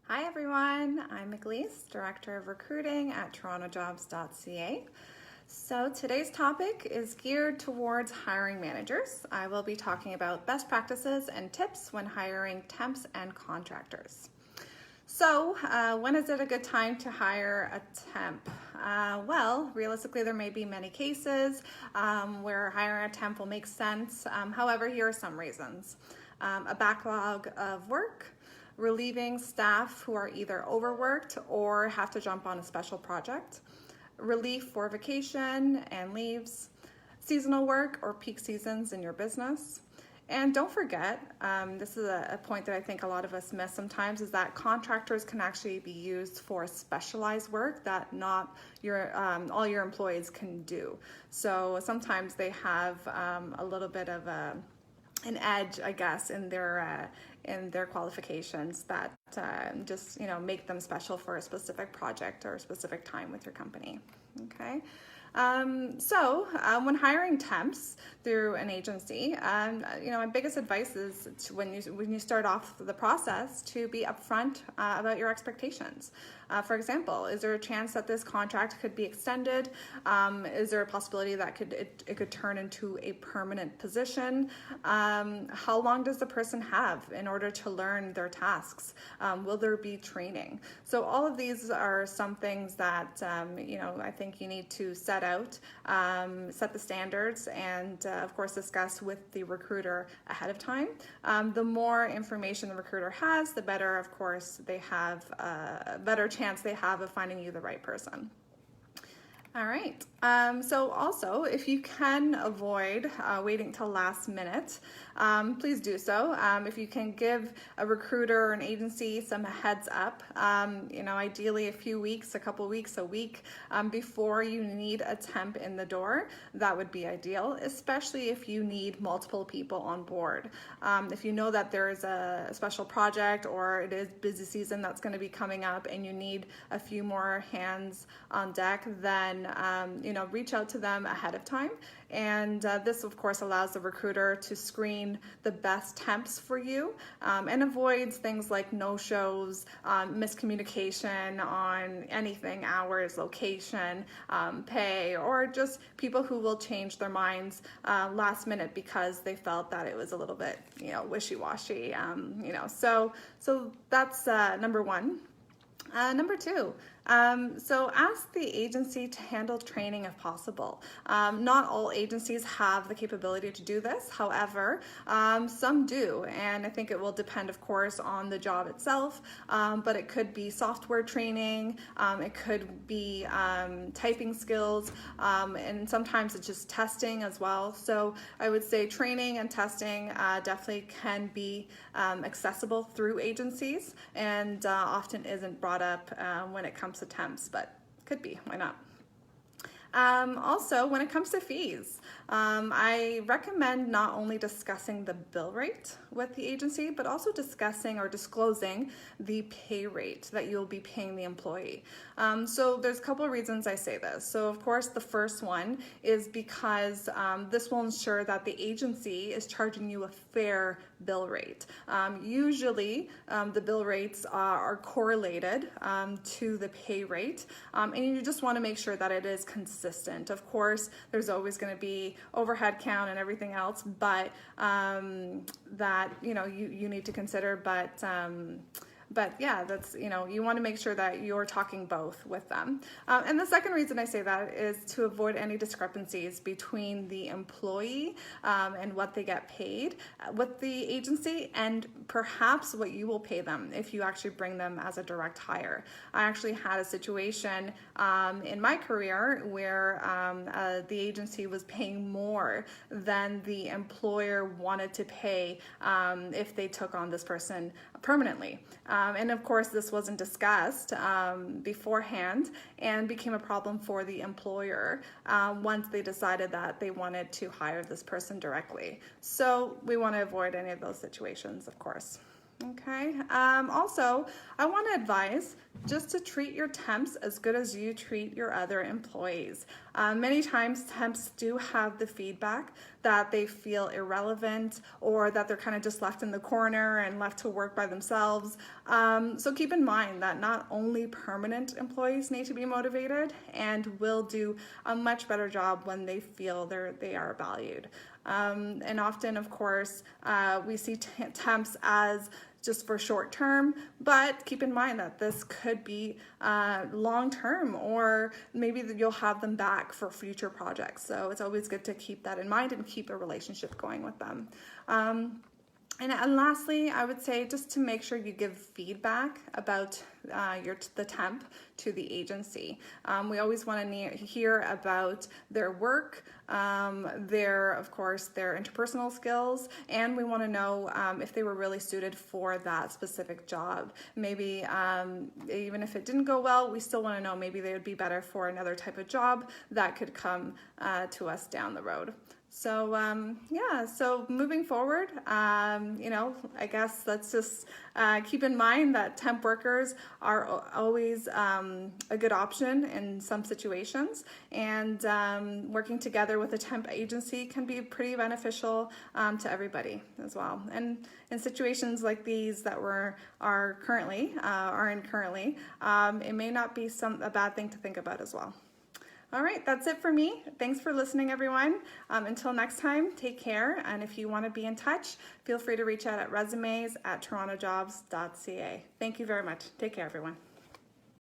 Hi everyone, I'm Eglys, Director of Recruiting at TorontoJobs.ca. So today's topic is geared towards hiring managers. I will be talking about best practices and tips when hiring temps and contractors. So when is it a good time to hire a temp? Well, realistically, there may be many cases where hiring a temp will make sense. However, here are some reasons. A backlog of work, relieving staff who are either overworked or have to jump on a special project, relief for vacation and leaves, seasonal work or peak seasons in your business. And don't forget, this is a point that I think a lot of us miss sometimes, is that contractors can actually be used for specialized work that not all your employees can do. So sometimes they have a little bit of an edge, I guess, in their qualifications that just make them special for a specific project or a specific time with your company. Okay. When hiring temps through an agency, my biggest advice is when you start off the process to be upfront about your expectations. For example, is there a chance that this contract could be extended? Is there a possibility that it could turn into a permanent position? How long does the person have in order to learn their tasks? Will there be training? So all of these are some things that I think you need to set out, set the standards, and of course discuss with the recruiter ahead of time. The more information the recruiter has, the better, of course, they have a better chance they have of finding you the right person. All right, so also if you can avoid waiting till last minute, please do so. If you can give a recruiter or an agency some heads up, ideally a few weeks, a couple weeks, a week before you need a temp in the door, that would be ideal, especially if you need multiple people on board. If you know that there is a special project or it is busy season that's going to be coming up and you need a few more hands on deck, then reach out to them ahead of time. And this, of course, allows the recruiter to screen the best temps for you and avoids things like no-shows, miscommunication on anything, hours, location, pay, or just people who will change their minds last minute because they felt that it was a little bit, wishy-washy. So that's number one. Number two, so ask the agency to handle training if possible. Not all agencies have the capability to do this. However, some do, and I think it will depend, of course, on the job itself, but it could be software training, it could be typing skills, and sometimes it's just testing as well. So I would say training and testing definitely can be accessible through agencies and often isn't brought up when it comes to temps, but could be, why not? Also, when it comes to fees, I recommend not only discussing the bill rate with the agency, but also discussing or disclosing the pay rate that you'll be paying the employee. So there's a couple of reasons I say this. So of course, the first one is because this will ensure that the agency is charging you a fair bill rate. Usually, the bill rates are correlated to the pay rate, and you just want to make sure that it is consistent. Of course, there's always going to be overhead count and everything else, but that you need to consider. But yeah, that's, you want to make sure that you're talking both with them. And the second reason I say that is to avoid any discrepancies between the employee and what they get paid with the agency and perhaps what you will pay them if you actually bring them as a direct hire. I actually had a situation in my career where the agency was paying more than the employer wanted to pay if they took on this person permanently. And of course, this wasn't discussed beforehand and became a problem for the employer once they decided that they wanted to hire this person directly. So we want to avoid any of those situations, of course. Okay. Also, I want to advise just to treat your temps as good as you treat your other employees. Many times temps do have the feedback that they feel irrelevant or that they're kind of just left in the corner and left to work by themselves. So keep in mind that not only permanent employees need to be motivated and will do a much better job when they feel they are valued. And often, of course, we see temps as just for short term, but keep in mind that this could be long term, or maybe you'll have them back for future projects. So it's always good to keep that in mind and keep a relationship going with them. And lastly, I would say just to make sure you give feedback about the temp to the agency. We always want to hear about their work, of course, their interpersonal skills, and we want to know if they were really suited for that specific job. Maybe even if it didn't go well, we still want to know maybe they would be better for another type of job that could come to us down the road. So so moving forward, I guess let's just keep in mind that temp workers are always a good option in some situations, and working together with a temp agency can be pretty beneficial to everybody as well. And in situations like these that are in currently, it may not be a bad thing to think about as well. All right, that's it for me. Thanks for listening, everyone. Until next time, take care. And if you want to be in touch, feel free to reach out at resumes@TorontoJobs.ca. Thank you very much. Take care, everyone.